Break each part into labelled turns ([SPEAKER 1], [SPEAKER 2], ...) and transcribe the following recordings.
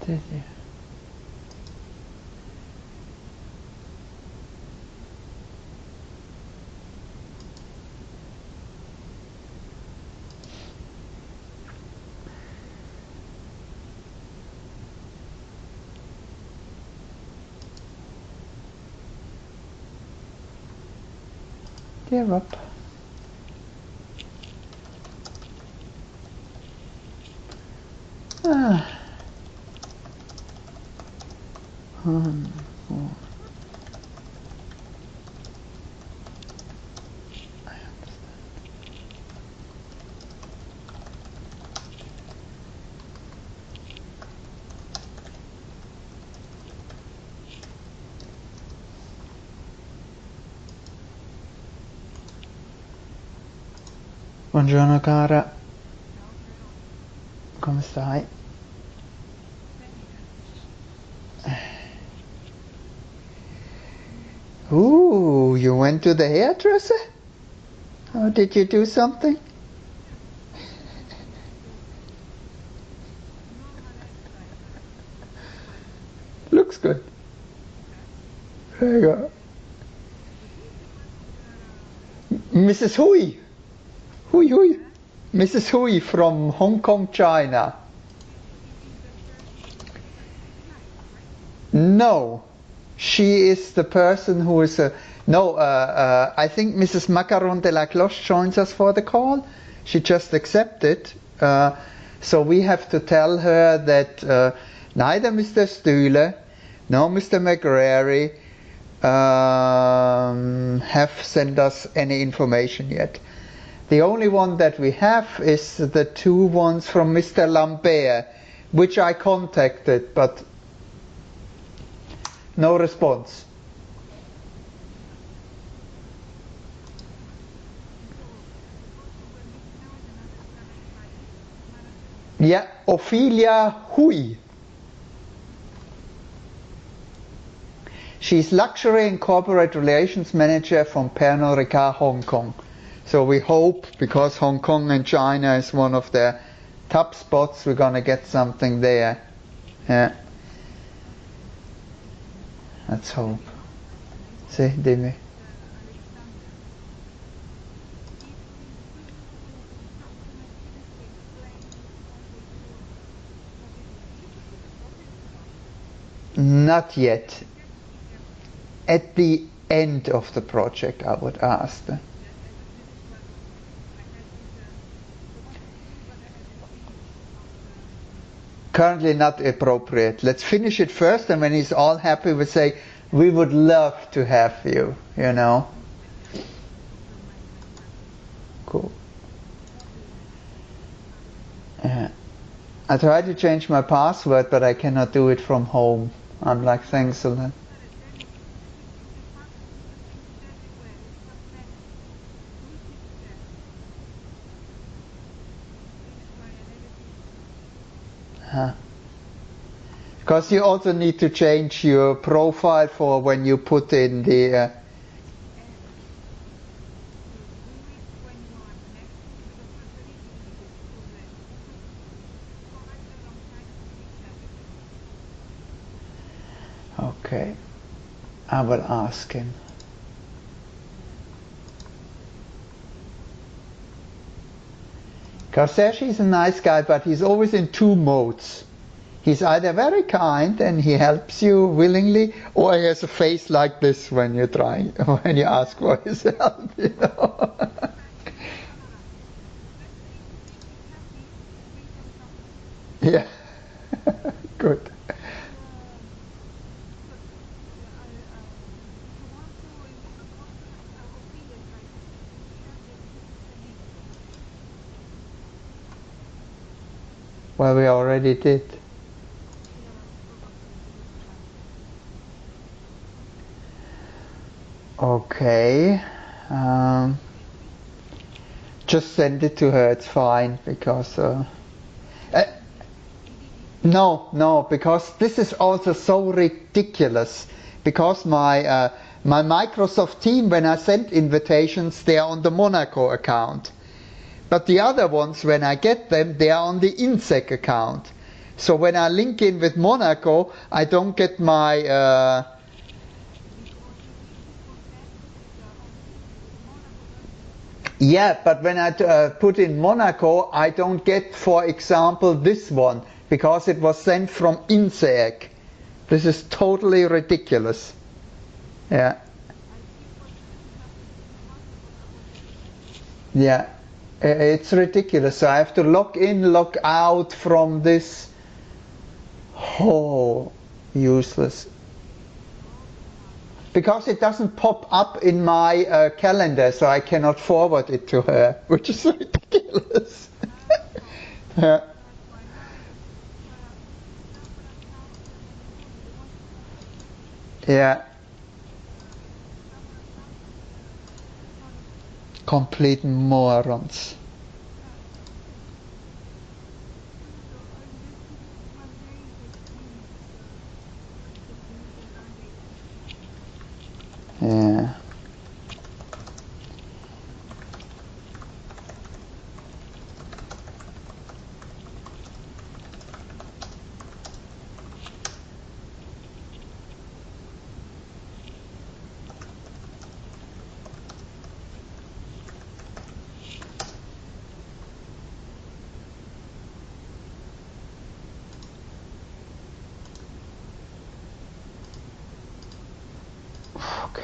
[SPEAKER 1] Did you? Give up. Ah. Four. I understand. Buongiorno cara, come stai? Ooh, you went to the hairdresser? Oh, did you do something? Looks good. There you go. Mrs. Hui. Hui Hui. Mrs. Hui from Hong Kong, China. No. She is the person who is I think Mrs. Macaron de la Cloche joins us for the call. She just accepted. So we have to tell her that neither Mr. Stühle nor Mr. McGrary have sent us any information yet. The only one that we have is the two ones from Mr. Lambert, which I contacted, but no response. Yeah, Ophelia Hui. She's Luxury and Corporate Relations Manager from Pernod Ricard, Hong Kong. So we hope, because Hong Kong and China is one of the top spots, we're gonna get something there. Yeah. Let's hope. Sì, dimmi. Not yet. At the end of the project, I would ask. Currently not appropriate. Let's finish it first, and when he's all happy, we say, we would love to have you, you know. Cool. I tried to change my password, but I cannot do it from home. I'm like, thanks a lot. Because you also need to change your profile for when you put in the Okay, I will ask him. Karseshi is a nice guy, but he's always in two modes. He's either very kind and he helps you willingly, or he has a face like this when you're trying, when you ask for his help, you know. Yeah, good. Well, we already did. Okay. Just send it to her, it's fine, because no, because this is also so ridiculous, because my my Microsoft team, when I send invitations, they are on the Monaco account, but the other ones, when I get them, they are on the INSEC account. So when I link in with Monaco, I don't get my yeah, but when I put in Monaco, I don't get, for example, this one, because it was sent from INSEAD. This is totally ridiculous. Yeah. Yeah. It's ridiculous. So I have to log in, log out from this. Oh, useless. Because it doesn't pop up in my calendar, so I cannot forward it to her, which is ridiculous. Yeah. Yeah. Complete morons. Yeah. Okay.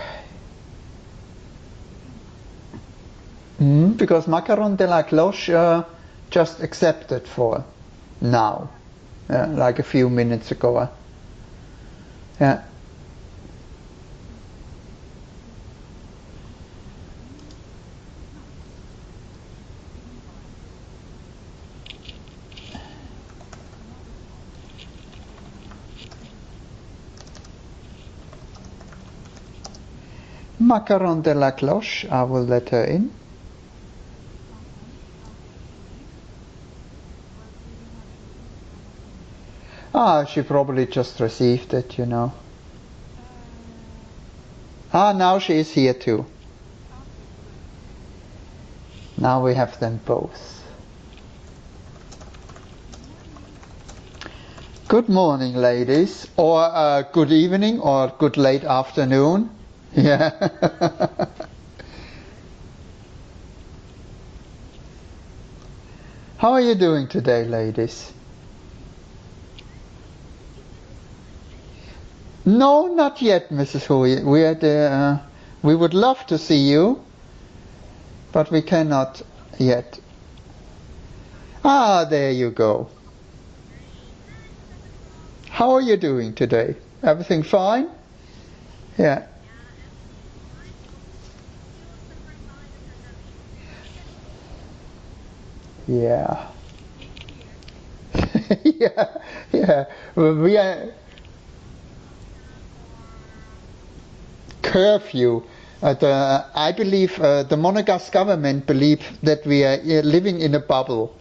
[SPEAKER 1] Because Macaron de la Cloche just accepted for now, like a few minutes ago. Yeah. Macaron de la Cloche, I will let her in. Ah, she probably just received it, you know. Ah, now she is here too. Now we have them both. Good morning, ladies, or good evening, or good late afternoon. Yeah. How are you doing today, ladies? No, not yet, Mrs. Hui. We would love to see you, but we cannot yet. Ah, there you go. How are you doing today? Everything fine? Yeah. Yeah. Yeah. Yeah. We are curfew. I believe the Monegasque government believe that we are living in a bubble,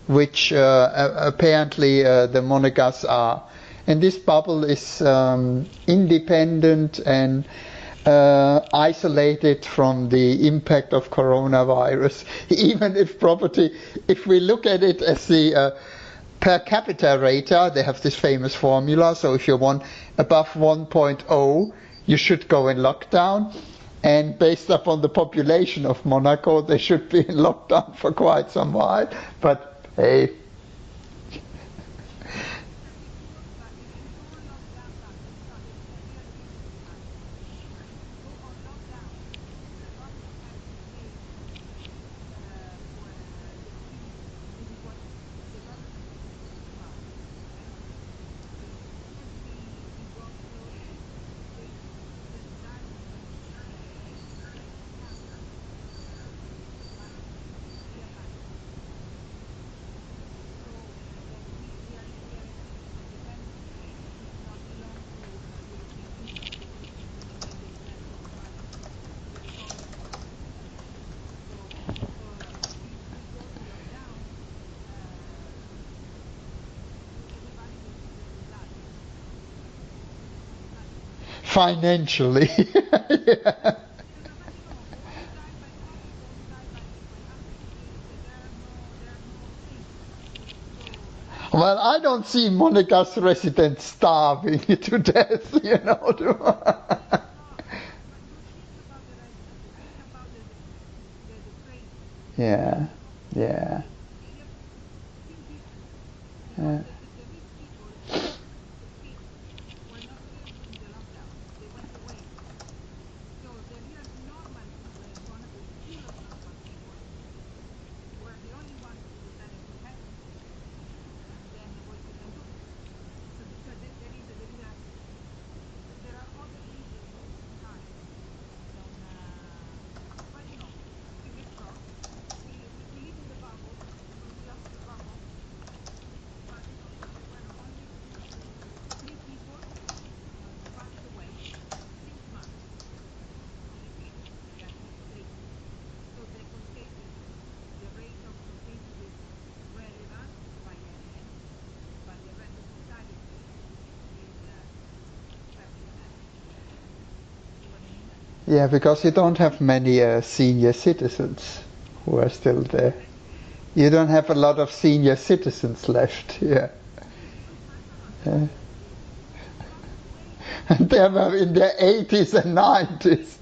[SPEAKER 1] which apparently the Monegasque are. And this bubble is independent and isolated from the impact of coronavirus. Even if property, if we look at it as the per capita rata, they have this famous formula. So if you want above 1.0, you should go in lockdown. And based upon the population of Monaco, they should be in lockdown for quite some while. But hey. Financially. Yeah. Well, I don't see Monica's residents starving to death, you know. Yeah, yeah. Yeah. Yeah, because you don't have many senior citizens who are still there. You don't have a lot of senior citizens left. Yeah. Yeah. And they were in their 80s and 90s.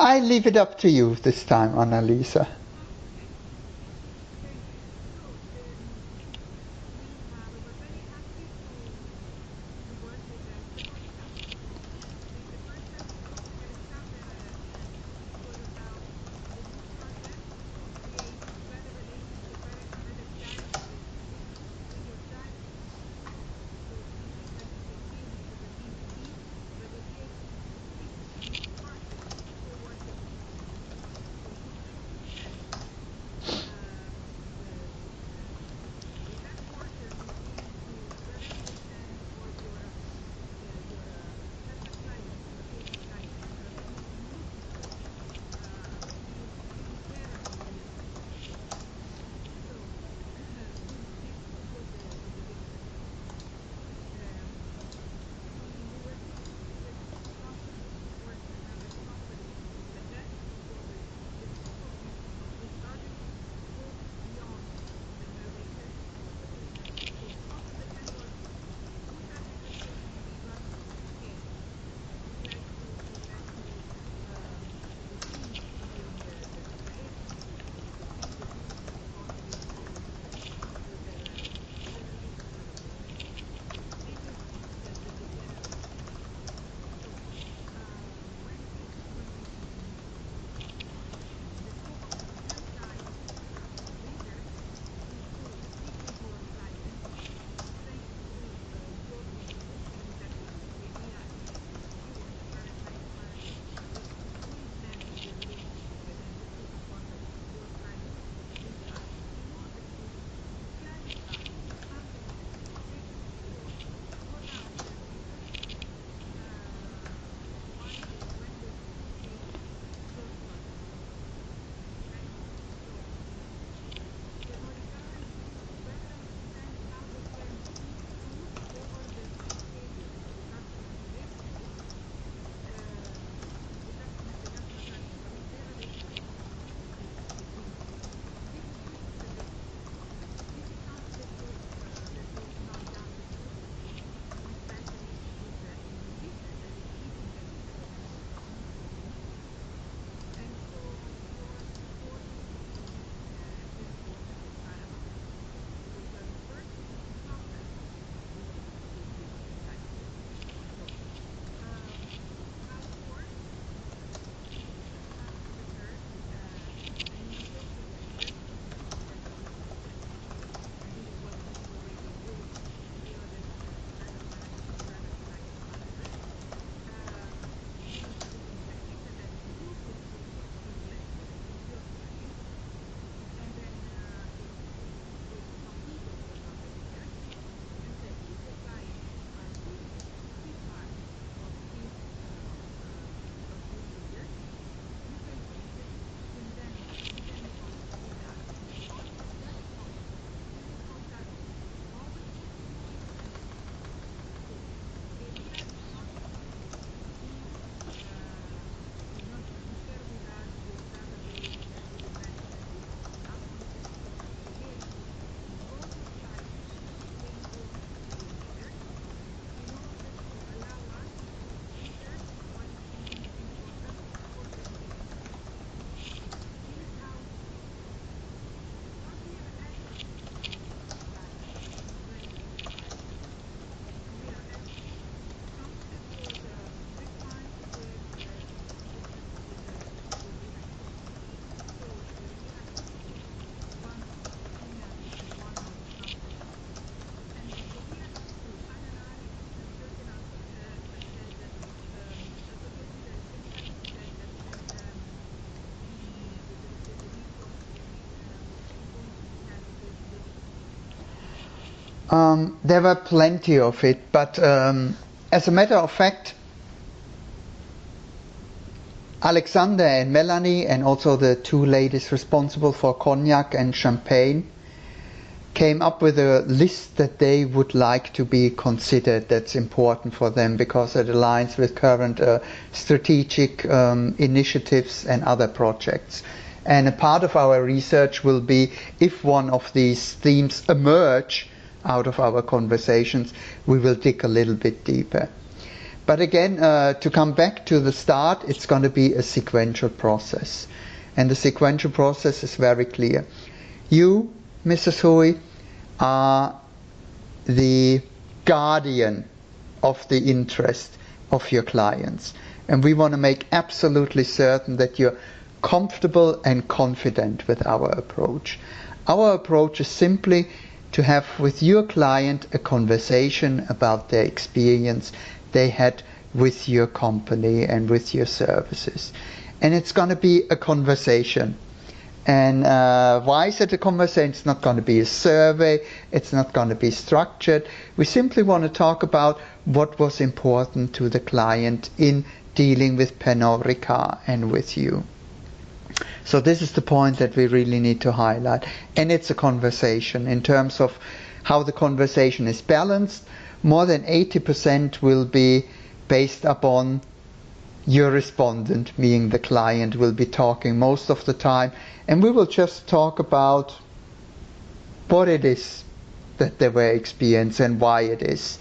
[SPEAKER 1] I leave it up to you this time, Annalisa. There were plenty of it, but as a matter of fact, Alexander and Melanie, and also the two ladies responsible for cognac and champagne, came up with a list that they would like to be considered, that's important for them because it aligns with current strategic initiatives and other projects. And a part of our research will be, if one of these themes emerge out of our conversations, we will dig a little bit deeper. But again, to come back to the start, it's going to be a sequential process. And the sequential process is very clear. You, Mrs. Hui, are the guardian of the interest of your clients. And we want to make absolutely certain that you're comfortable and confident with our approach. Our approach is simply to have with your client a conversation about their experience they had with your company and with your services. And it's going to be a conversation. And why is it a conversation? It's not going to be a survey, it's not going to be structured. We simply want to talk about what was important to the client in dealing with Pernod Ricard and with you. So this is the point that we really need to highlight. And it's a conversation. In terms of how the conversation is balanced, more than 80% will be based upon your respondent, meaning the client, will be talking most of the time. And we will just talk about what it is that they were experiencing and why it is.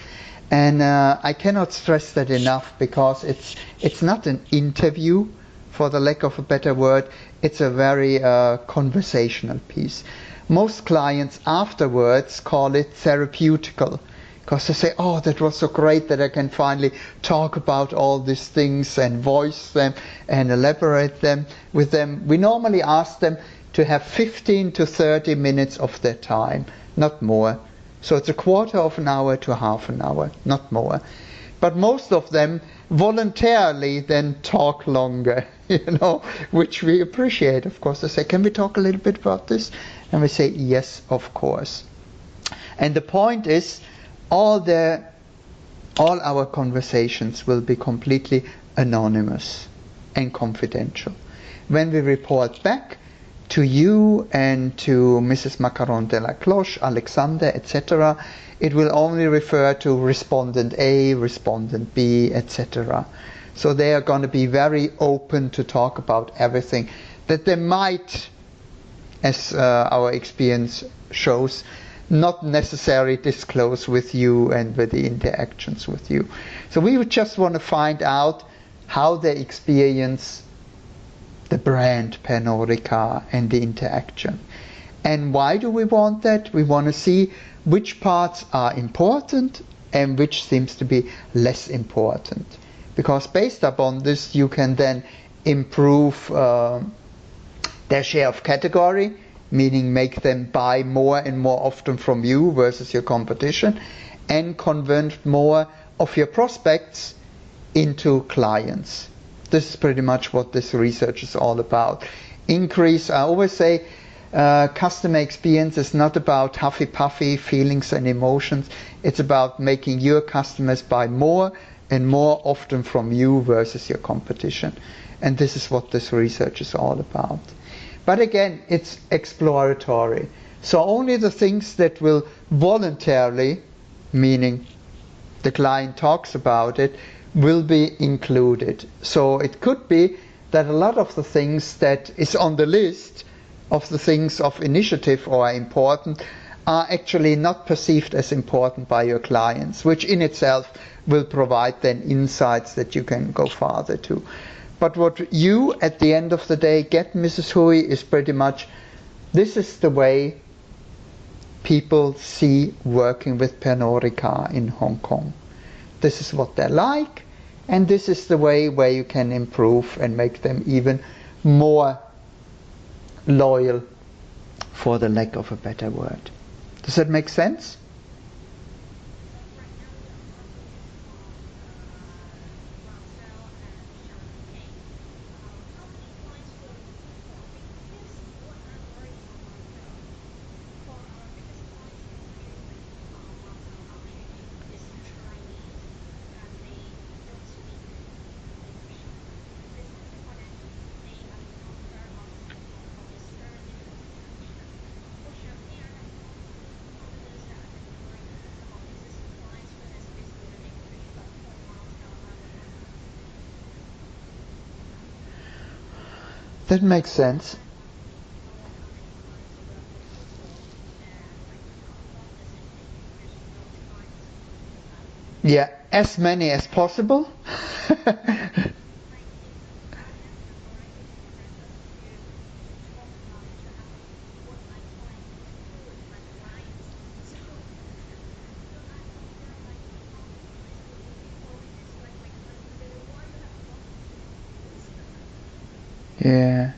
[SPEAKER 1] And I cannot stress that enough, because it's not an interview, for the lack of a better word. It's a very conversational piece. Most clients afterwards call it therapeutical, because they say, oh, that was so great that I can finally talk about all these things and voice them and elaborate them with them. We normally ask them to have 15 to 30 minutes of their time, not more. So it's a quarter of an hour to half an hour, not more. But most of them voluntarily then talk longer, which we appreciate, of course. They say, can we talk a little bit about this? And we say, yes, of course. And the point is, all our conversations will be completely anonymous and confidential. When we report back to you and to Mrs. Macaron de la Cloche, Alexander, etc., it will only refer to respondent A, respondent B, etc. So they are going to be very open to talk about everything that they might, as our experience shows, not necessarily disclose with you and with the interactions with you. So we would just want to find out how they experience the brand Pernod Ricard and the interaction. And why do we want that? We want to see which parts are important and which seems to be less important. Because based upon this, you can then improve their share of category, meaning make them buy more and more often from you versus your competition, and convert more of your prospects into clients. This is pretty much what this research is all about. Increase, I always say, customer experience is not about huffy-puffy feelings and emotions. It's about making your customers buy more and more often from you versus your competition. And this is what this research is all about. But again, it's exploratory. So only the things that will voluntarily, meaning the client talks about it, will be included. So it could be that a lot of the things that is on the list of the things of initiative or are important are actually not perceived as important by your clients, which in itself will provide then insights that you can go farther to. But what you, at the end of the day, get, Mrs. Hui, is pretty much, this is the way people see working with Pernod Ricard in Hong Kong. This is what they like, and this is the way where you can improve and make them even more loyal, for the lack of a better word. Does that make sense? That makes sense. Yeah, as many as possible. Yeah.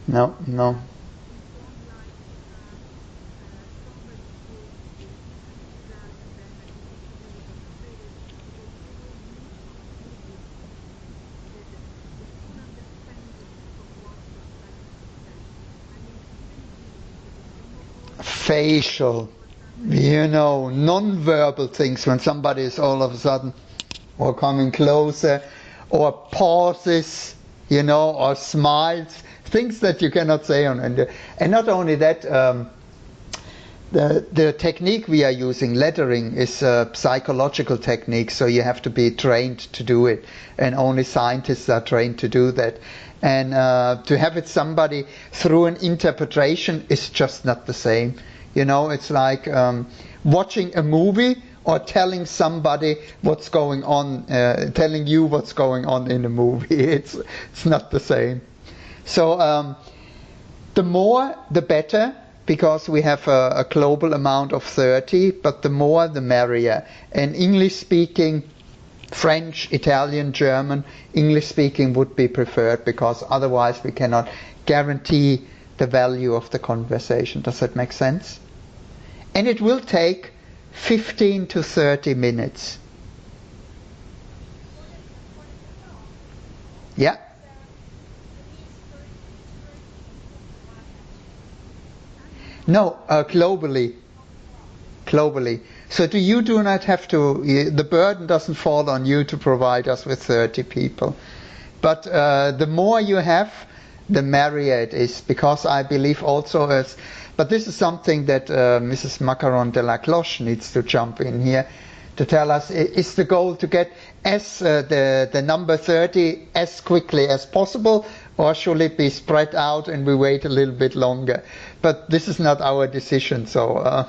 [SPEAKER 1] No, no. Facial, non-verbal things when somebody is all of a sudden or coming closer or pauses, or smiles, things that you cannot say on. And not only that, the technique we are using, lettering, is a psychological technique, so you have to be trained to do it, and only scientists are trained to do that. And to have it somebody through an interpretation is just not the same. It's like watching a movie or telling somebody what's going on, telling you what's going on in a movie. It's not the same. So the more, the better, because we have a global amount of 30, but the more, the merrier. And English speaking, French, Italian, German, English speaking would be preferred, because otherwise we cannot guarantee the value of the conversation. Does that make sense? And it will take 15 to 30 minutes. Yeah. No, globally. Globally. So you do not have to, the burden doesn't fall on you to provide us with 30 people. But the more you have, the merrier it is, because I believe also but this is something that Mrs. Macaron de la Cloche needs to jump in here to tell us, is the goal to get the number 30 as quickly as possible, or should it be spread out and we wait a little bit longer? But this is not our decision, so...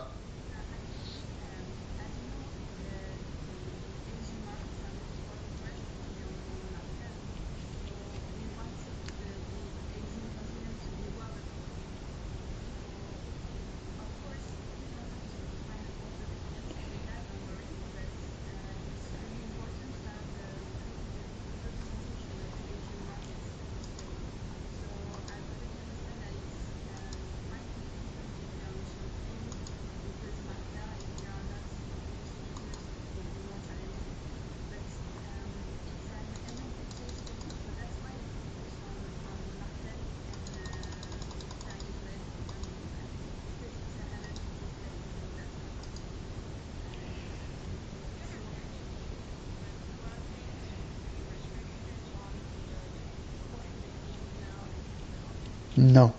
[SPEAKER 1] No,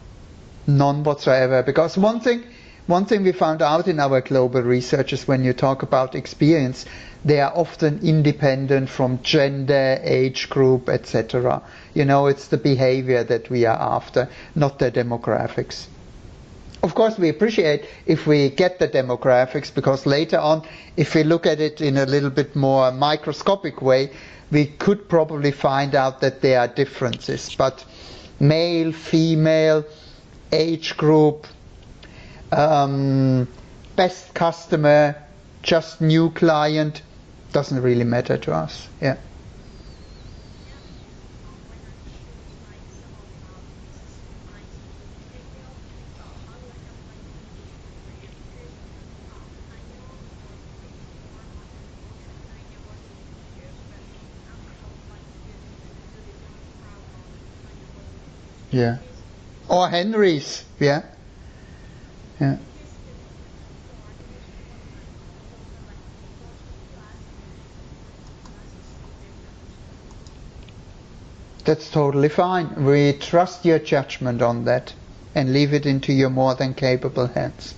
[SPEAKER 1] none whatsoever. Because one thing we found out in our global research is, when you talk about experience, they are often independent from gender, age group, etc. It's the behavior that we are after, not the demographics. Of course, we appreciate if we get the demographics, because later on, if we look at it in a little bit more microscopic way, we could probably find out that there are differences. But male, female, age group, best customer, just new client, doesn't really matter to us. Yeah. Yeah. Or Henry's. Yeah. Yeah. That's totally fine. We trust your judgment on that and leave it into your more than capable hands.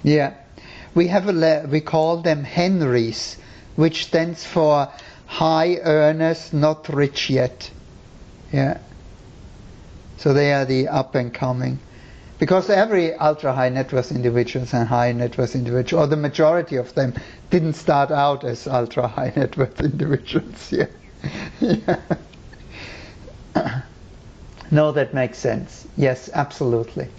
[SPEAKER 1] Yeah, we have we call them Henrys, which stands for high earners, not rich yet. Yeah, so they are the up and coming, because every ultra high net worth individuals and high net worth individuals, or the majority of them, didn't start out as ultra high net worth individuals. Yeah, yeah. No, that makes sense. Yes, absolutely.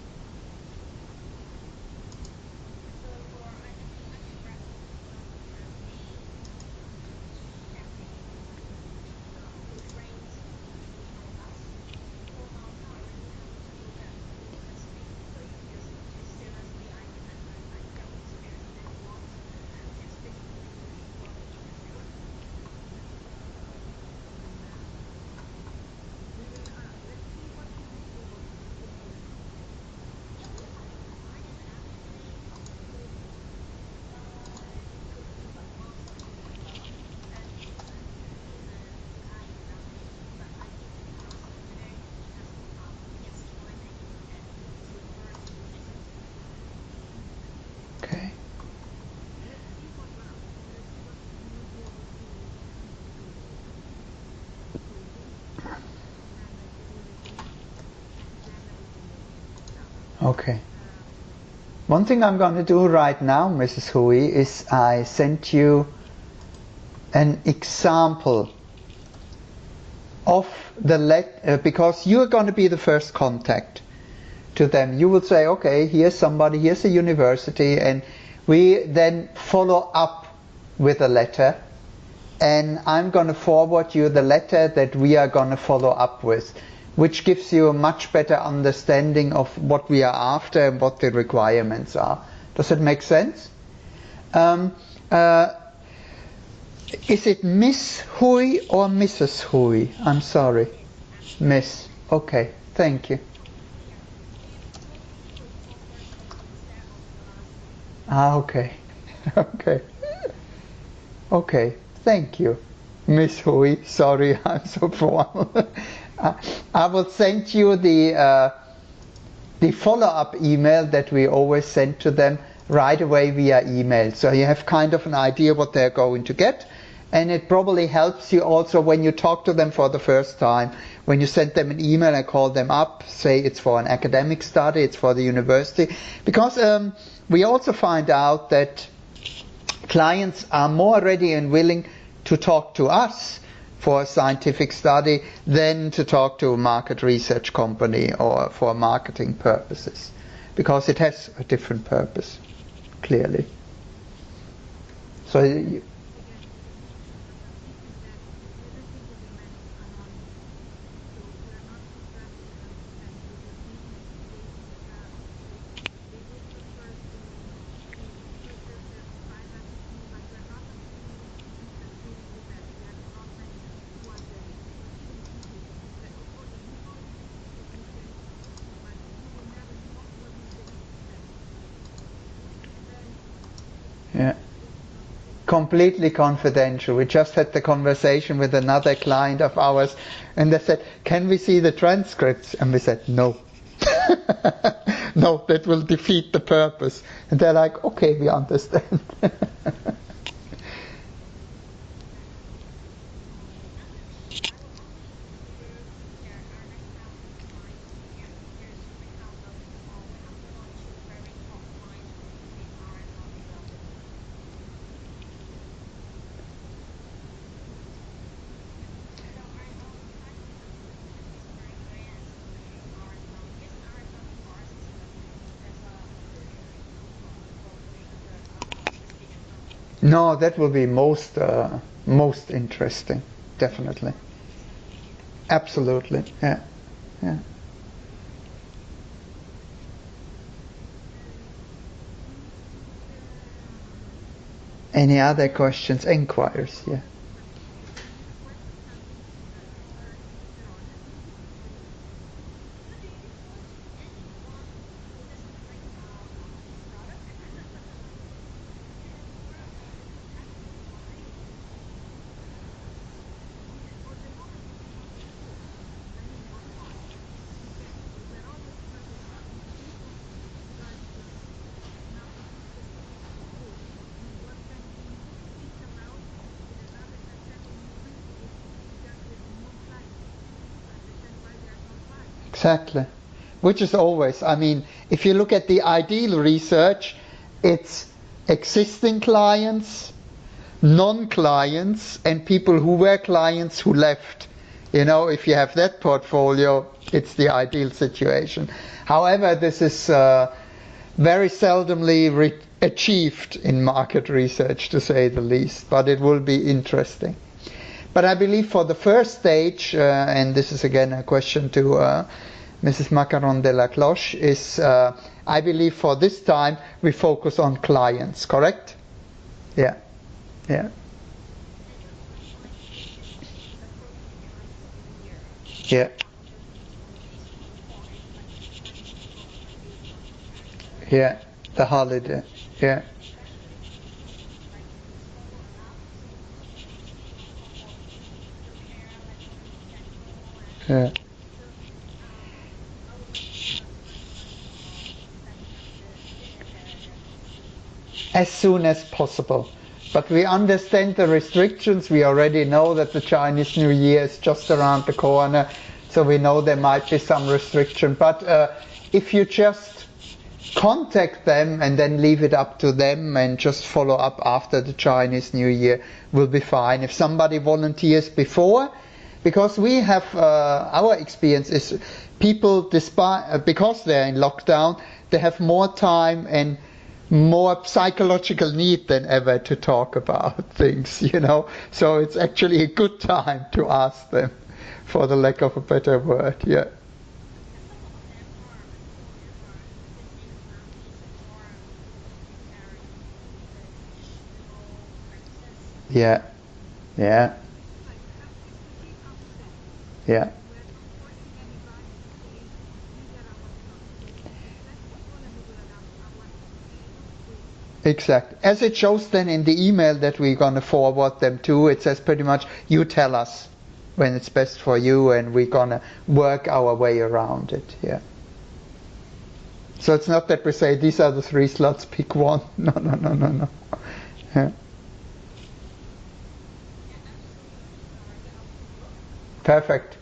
[SPEAKER 1] Okay. Okay. One thing I'm going to do right now, Mrs. Hui, is I sent you an example of the because you're going to be the first contact to them. You will say, okay, here's somebody, here's a university, and we then follow up with a letter, and I'm going to forward you the letter that we are going to follow up with, which gives you a much better understanding of what we are after and what the requirements are. Does it make sense? Is it Miss Hui or Mrs. Hui? I'm sorry. Miss. Okay, thank you. Ah, okay. Okay. Okay, thank you. Miss Hui, sorry, I'm so formal. I will send you the follow-up email that we always send to them right away via email. So you have kind of an idea what they're going to get. And it probably helps you also when you talk to them for the first time. When you send them an email and call them up, say it's for an academic study, it's for the university. Because we also find out that clients are more ready and willing to talk to us for a scientific study than to talk to a market research company or for marketing purposes, because it has a different purpose, clearly. So completely confidential. We just had the conversation with another client of ours, and they said, "Can we see the transcripts?" And we said, "No." No, that will defeat the purpose. And they're like, "Okay, we understand." No, that will be most interesting, definitely. Absolutely, yeah, yeah. Any other questions, inquiries? Yeah. Exactly. Which is always, I mean, if you look at the ideal research, it's existing clients, non-clients, and people who were clients who left. You know, if you have that portfolio, it's the ideal situation. However, this is very seldomly achieved in market research, to say the least, but it will be interesting. But I believe for the first stage, and this is again a question to Mrs. Macaron de la Cloche, is I believe for this time we focus on clients, correct? Yeah, yeah. Yeah, yeah, the holiday, yeah, yeah. As soon as possible. But we understand the restrictions. We already know that the Chinese New Year is just around the corner, so we know there might be some restriction. But if you just contact them and then leave it up to them and just follow up after the Chinese New Year, will be fine. If somebody volunteers before, because we have our experience is people, despite because they're in lockdown, they have more time and more psychological need than ever to talk about things, you know. So it's actually a good time to ask them, for the lack of a better word. Yeah. Yeah. Yeah. Yeah. Exactly. As it shows then in the email that we're going to forward them to, it says pretty much, you tell us when it's best for you and we're going to work our way around it. Yeah. So it's not that we say these are the 3 slots, pick one. No, no, no, no, no. Yeah. Perfect.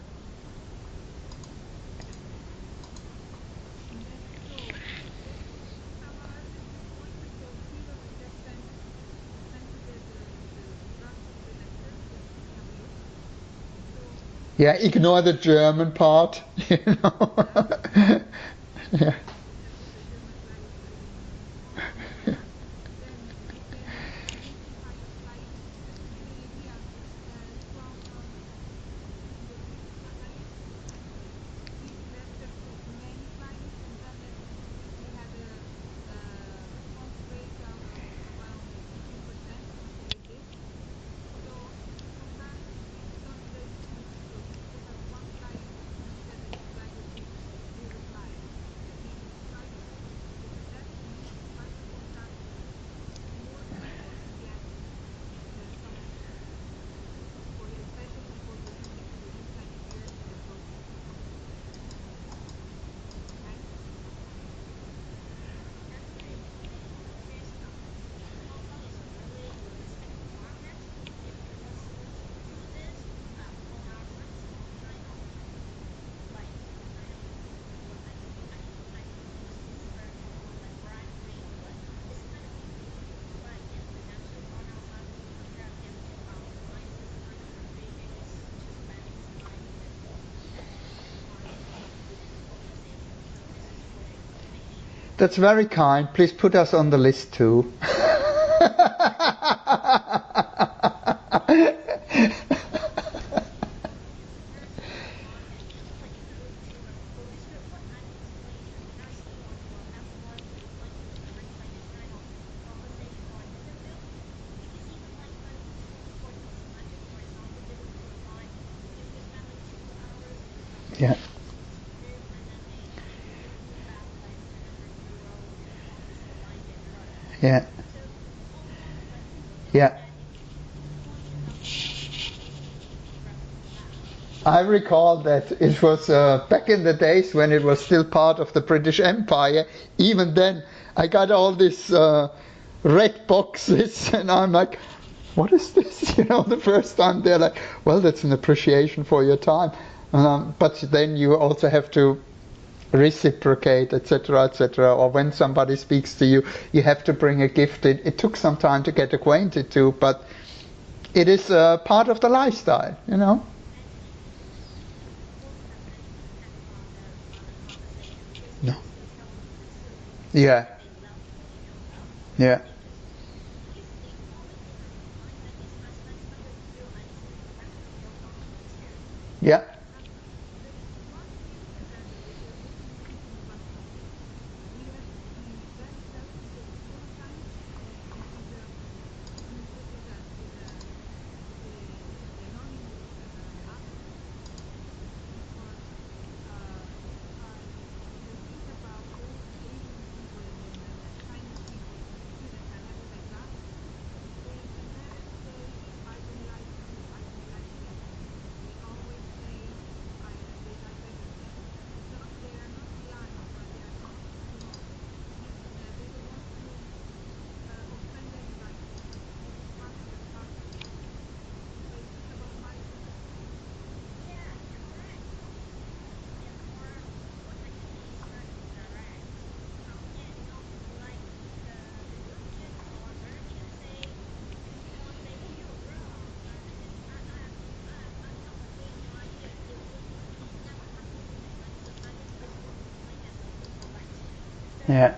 [SPEAKER 1] Yeah, ignore the German part, you know. Yeah. That's very kind. Please put us on the list too. Yeah. Yeah. Yeah. I recall that it was back in the days when it was still part of the British Empire. Even then, I got all these red boxes, and I'm like, what is this? You know, the first time they're like, well, that's an appreciation for your time. But then you also have to reciprocate, etc., etc. Or when somebody speaks to you, you have to bring a gift. It took some time to get acquainted to, but it is part of the lifestyle, you know. No. Yeah. Yeah. Yeah. Yeah.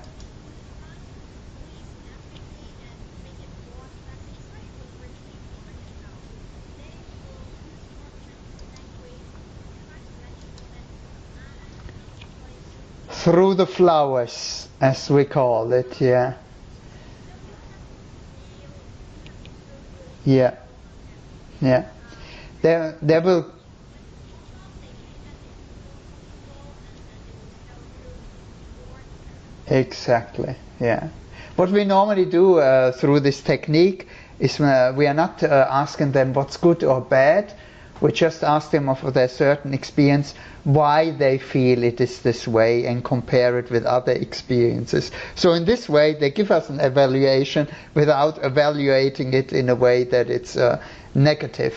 [SPEAKER 1] Through the flowers, as we call it. Yeah. Yeah. Yeah. There will. Exactly. Yeah. What we normally do through this technique is we are not asking them what's good or bad. We just ask them of their certain experience why they feel it is this way and compare it with other experiences. So in this way, they give us an evaluation without evaluating it in a way that it's negative.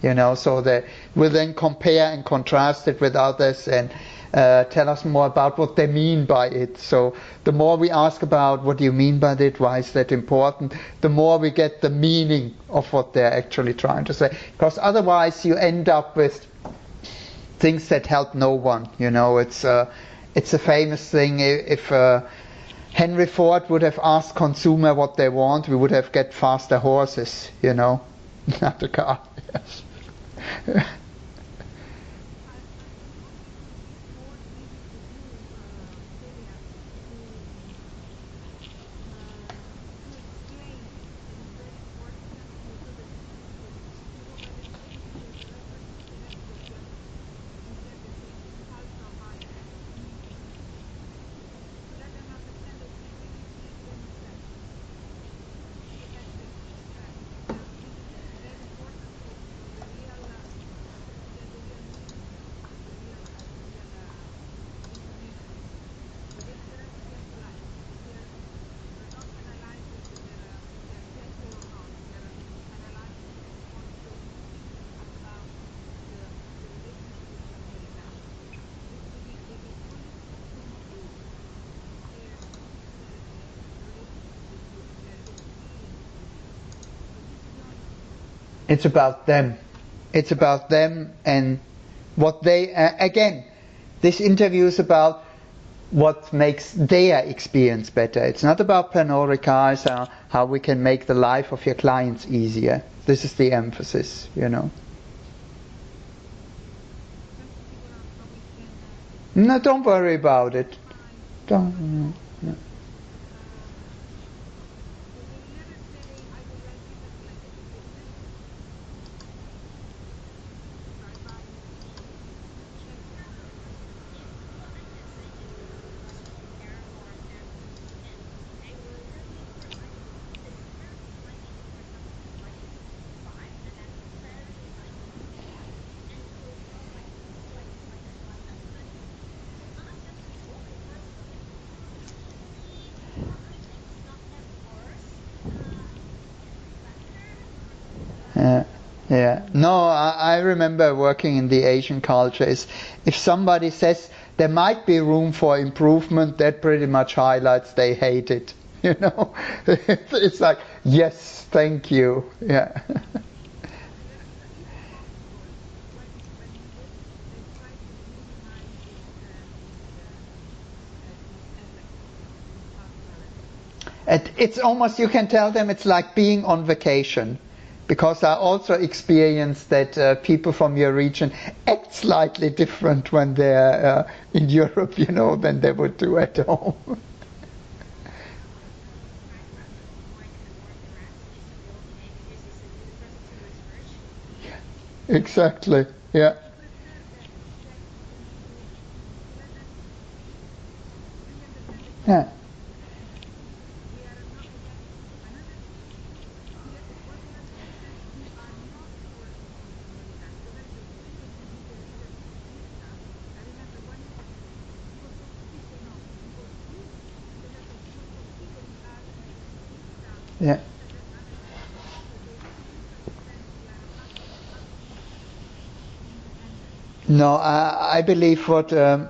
[SPEAKER 1] You know, so they will then compare and contrast it with others and tell us more about what they mean by it. So the more we ask about what do you mean by it, why is that important, the more we get the meaning of what they're actually trying to say. Because otherwise you end up with things that help no one. You know, it's a famous thing. If Henry Ford would have asked consumer what they want, we would have get faster horses. You know, not a car. Yes. It's about them. It's about them and what they, again, this interview is about what makes their experience better. It's not about Pernod Ricard, it's how we can make the life of your clients easier. This is the emphasis, you know. No, don't worry about it. Don't. No. Yeah. No, I remember working in the Asian culture. If somebody says there might be room for improvement, that pretty much highlights they hate it. You know, it's like, yes, thank you. Yeah. It's almost, you can tell them it's like being on vacation. Because I also experienced that people from your region act slightly different when they're in Europe, you know, than they would do at home. Exactly, yeah. Yeah. Yeah. No, I believe what, yeah,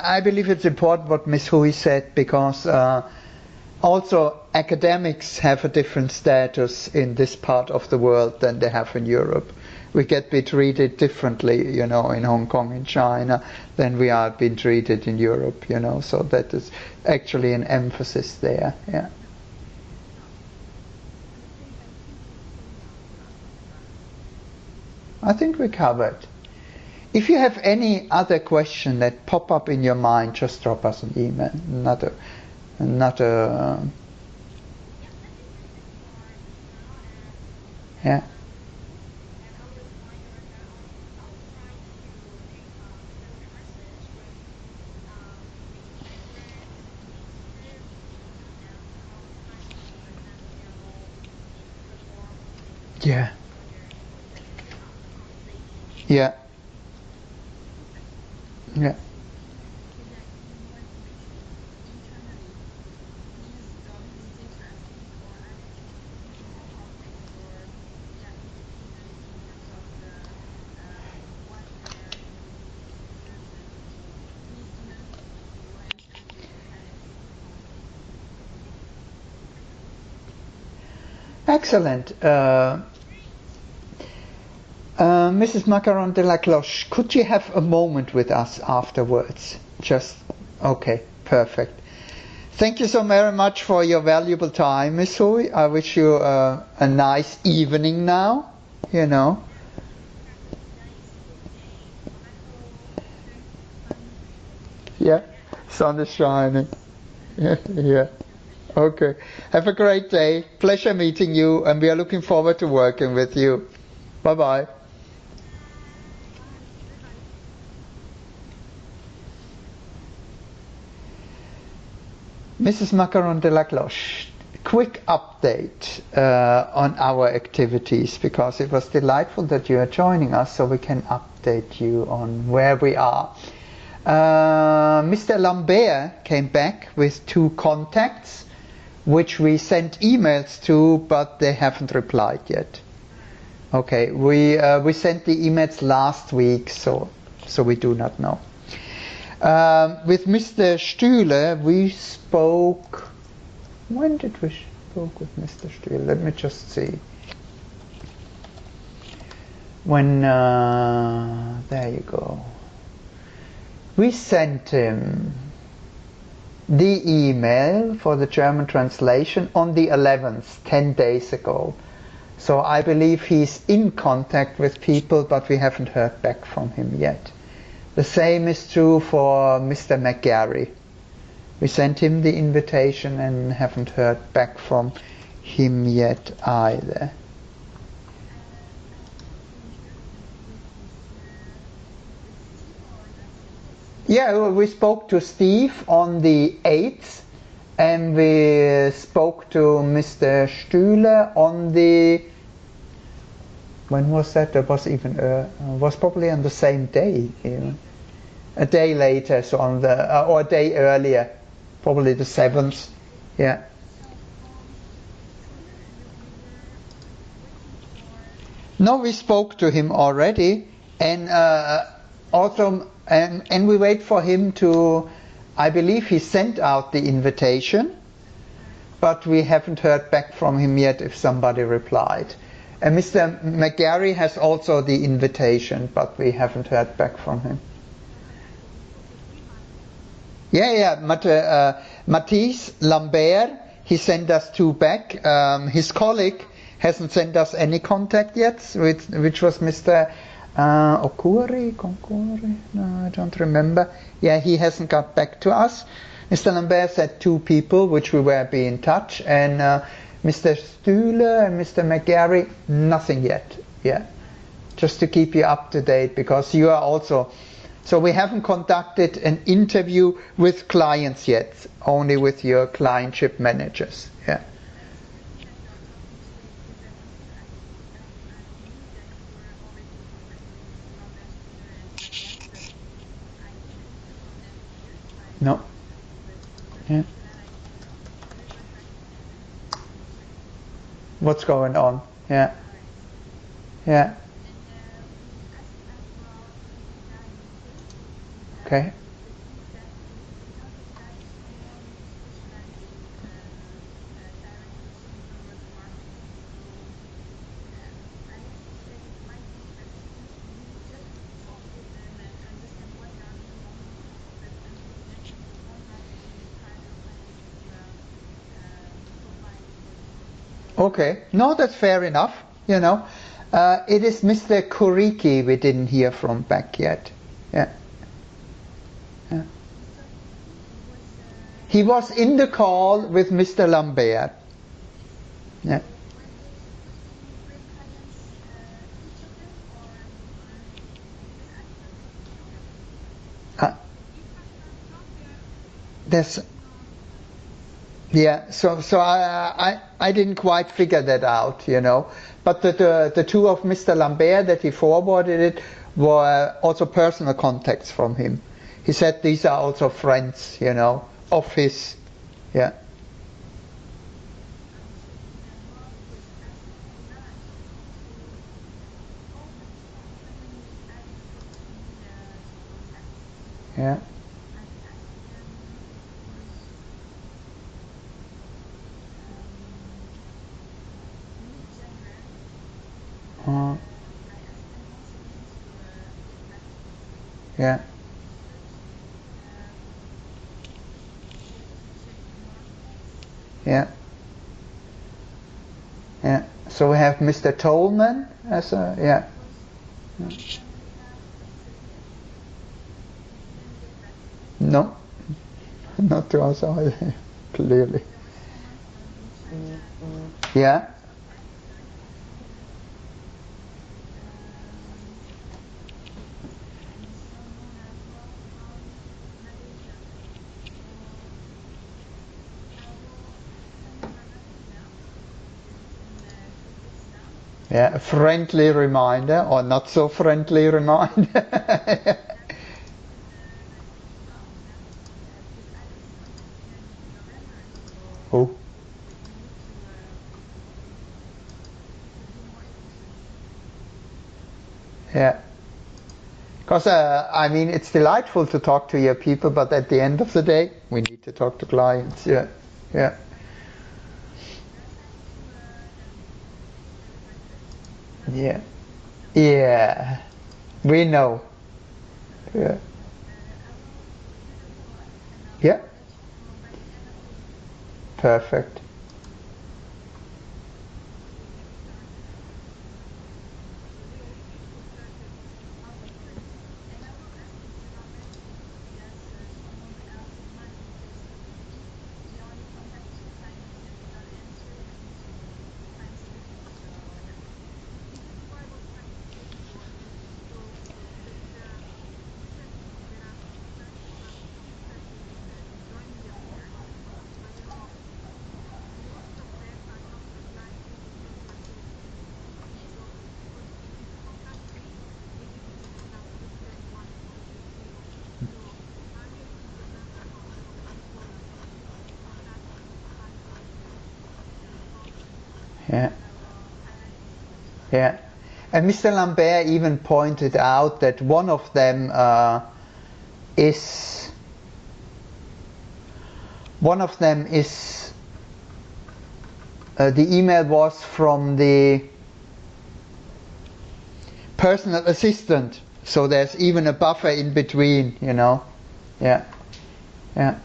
[SPEAKER 1] I believe it's important what Ms. Hui said because also academics have a different status in this part of the world than they have in Europe. We get be treated differently, you know, in Hong Kong, in China, than we are being treated in Europe, you know, so that is actually an emphasis there, yeah. I think we covered. If you have any other question that pop up in your mind, just drop us an email. Not a, yeah. Yeah. Yeah. Yeah. Excellent. Mrs. Macaron de la Cloche, could you have a moment with us afterwards? Just, okay, perfect. Thank you so very much for your valuable time, Miss Hui. I wish you a nice evening now, you know. Yeah, sun is shining. Yeah, yeah. Okay. Have a great day. Pleasure meeting you, and we are looking forward to working with you. Bye bye. Mrs. Macaron de la Cloche, quick update on our activities because it was delightful that you are joining us so we can update you on where we are. Mr. Lambert came back with 2 contacts which we sent emails to, but they haven't replied yet. Okay, we sent the emails last week, so we do not know. With Mr. Stühle, we spoke. When did we spoke with Mr. Stühle? Let me just see. When there you go. We sent him the email for the German translation on the 11th, 10 days ago. So I believe he's in contact with people, but we haven't heard back from him yet. The same is true for Mr. McGarry. We sent him the invitation and haven't heard back from him yet either. Yeah, we spoke to Steve on the 8th, and we spoke to Mr. Stühle on the... When was that? It was even was probably on the same day, even. A day later, so on the or a day earlier, probably the 7th. Yeah. No, we spoke to him already, and also, and we wait for him to. I believe he sent out the invitation, but we haven't heard back from him yet if somebody replied. And Mr. McGarry has also the invitation, but we haven't heard back from him. Yeah. Matthias Lambert, he sent us 2 back. His colleague hasn't sent us any contact yet, which was Mr. Okuri? No, I don't remember. Yeah, he hasn't got back to us. Mr. Lambert said 2 people, which we were be in touch, and Mr. Stühle and Mr. McGarry, nothing yet. Yeah, just to keep you up to date, because you are also... So we haven't conducted an interview with clients yet, only with your clientship managers. Yeah. No. Yeah. What's going on? Yeah. Yeah. Okay. Okay. No, that's fair enough. You know, it is Mr. Kuriki we didn't hear from back yet. Yeah. Yeah. He was in the call with Mr. Lambert. Yeah. There's... Yeah, so I didn't quite figure that out, you know. But the 2 of Mr. Lambert that he forwarded it were also personal contacts from him. He said these are also friends, you know, of his. Yeah. Yeah. Yeah. Yeah. Yeah. So we have Mr. Tolman as a... Yeah. No. Not to us either, clearly. Yeah. Yeah, a friendly reminder or not so friendly reminder. Oh. Yeah. Because, I mean, it's delightful to talk to your people, but at the end of the day, we need to talk to clients. Yeah. Yeah. Yeah. Yeah. We know. Yeah. Yeah. Perfect. Yeah. Yeah. And Mr. Lambert even pointed out that one of them is the email was from the personal assistant, so there's even a buffer in between, you know. Yeah. Yeah.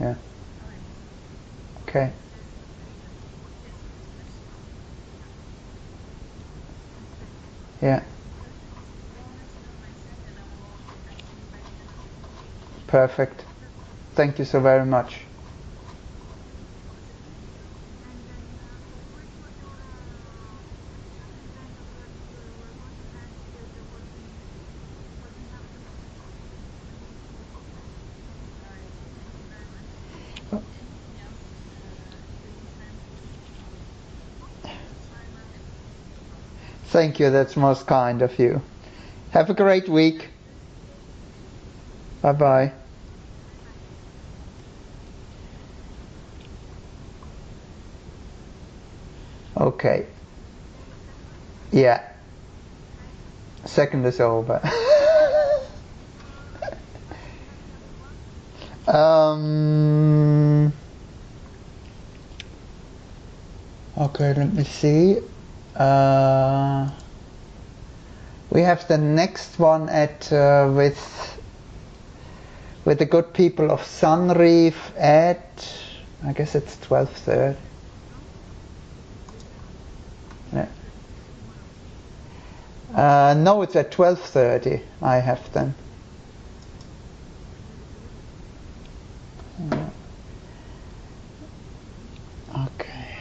[SPEAKER 1] Yeah. Okay. Yeah. Perfect. Thank you so very much. Thank you, that's most kind of you. Have a great week. Bye bye. Okay. Yeah. Second is over. Okay, let me see. We have the next one at with the good people of Sunreef at, I guess it's 12:30. Yeah. No, it's at 12:30. I have them. Okay.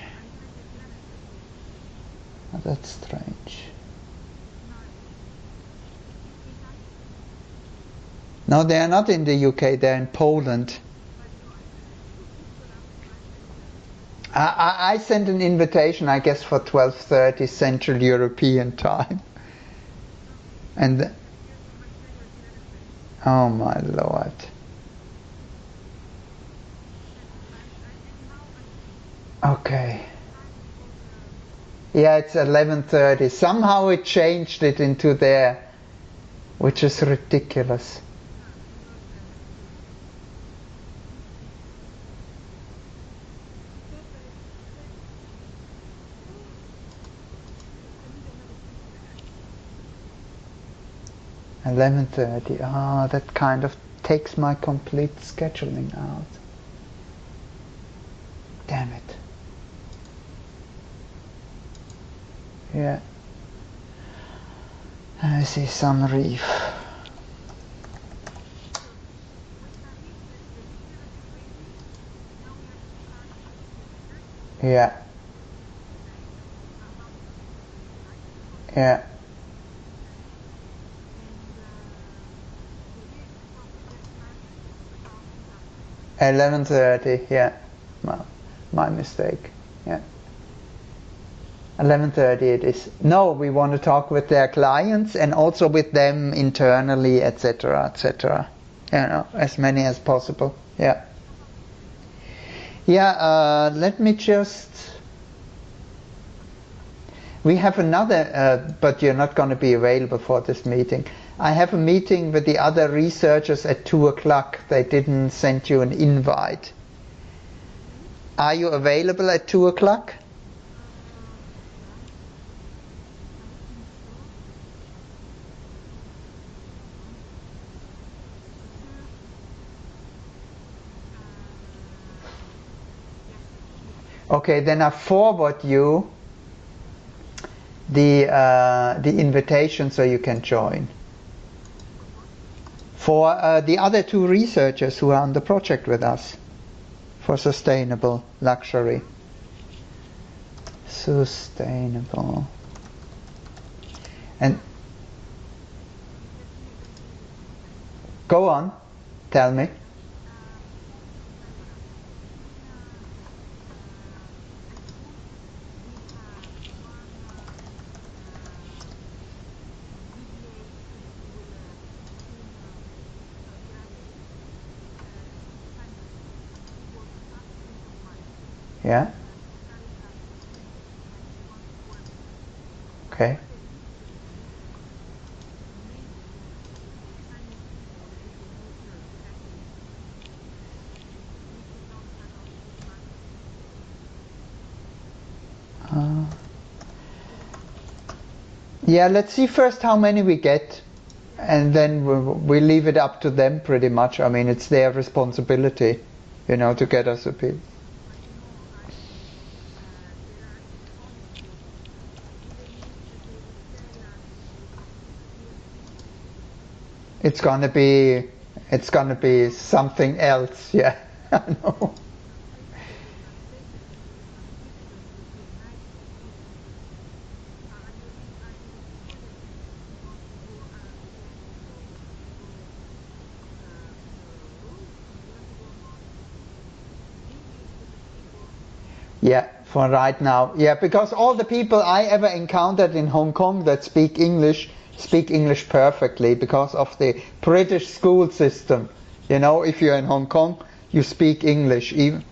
[SPEAKER 1] Oh, that's strange. No, they are not in the UK. They're in Poland. I sent an invitation, I guess, for 12:30 Central European time. And oh my lord. Okay. Yeah, it's 11:30. Somehow it changed it into there, which is ridiculous. $11:30. Ah, that kind of takes my complete scheduling out. Damn it. Yeah. I see Sunreef. Yeah. Yeah. 11:30. Yeah. My mistake. Yeah. 11:30 it is. No, we want to talk with their clients and also with them internally, etc., etc. You know, as many as possible. Yeah. Yeah. Let me just. We have another, but you're not going to be available for this meeting. I have a meeting with the other researchers at 2 o'clock. They didn't send you an invite. Are you available at 2 o'clock? Okay, then I forward you the invitation so you can join. For the other two researchers who are on the project with us for sustainable luxury. Sustainable. And go on, tell me. Yeah. Okay. Yeah, let's see first how many we get, and then we leave it up to them pretty much. I mean, it's their responsibility, you know, to get us a bit. It's gonna be something else. Yeah, I know. Yeah, for right now. Yeah, because all the people I ever encountered in Hong Kong that speak English perfectly because of the British school system. You know, if you're in Hong Kong, you speak English. Even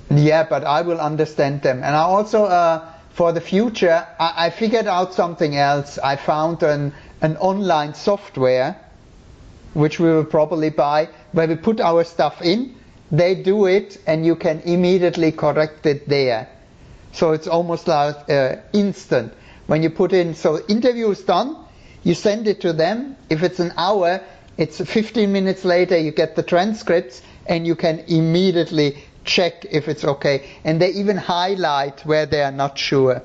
[SPEAKER 1] yeah, but I will understand them. And I also, for the future, I figured out something else. I found an online software, which we will probably buy, where we put our stuff in, they do it, and you can immediately correct it there. So it's almost like instant. When you put in, so interview is done, you send it to them. If it's an hour, it's 15 minutes later, you get the transcripts, and you can immediately check if it's okay. And they even highlight where they are not sure.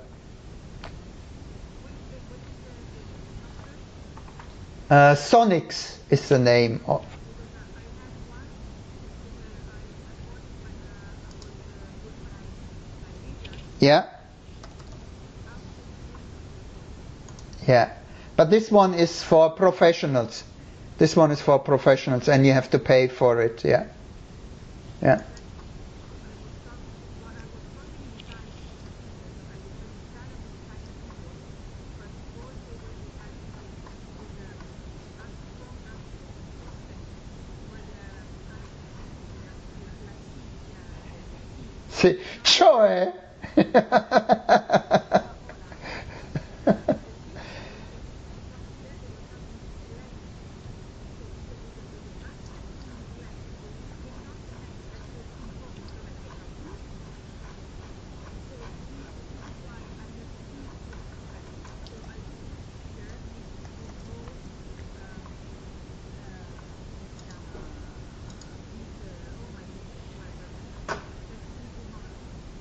[SPEAKER 1] Sonics is the name of. Yeah. Yeah. But this one is for professionals. This one is for professionals, and you have to pay for it. Yeah. Yeah. See, sure.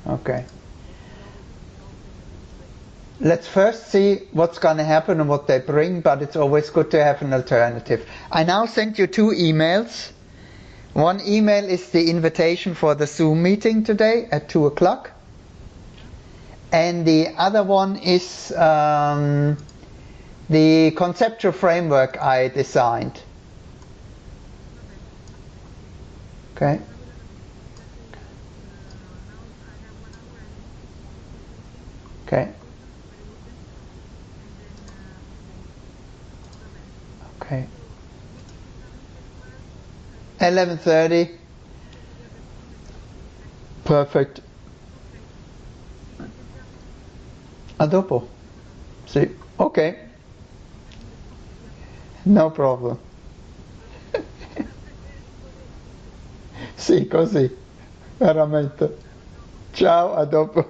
[SPEAKER 1] Okay. Let's first see what's going to happen and what they bring, but it's always good to have an alternative. I now sent you two emails. One email is the invitation for the Zoom meeting today at 2 o'clock. And the other one is the conceptual framework I designed. Okay. Okay. Okay. 11:30. Perfect. A dopo. Sì. Ok. No problem. Sì, così. Veramente. Ciao, a dopo.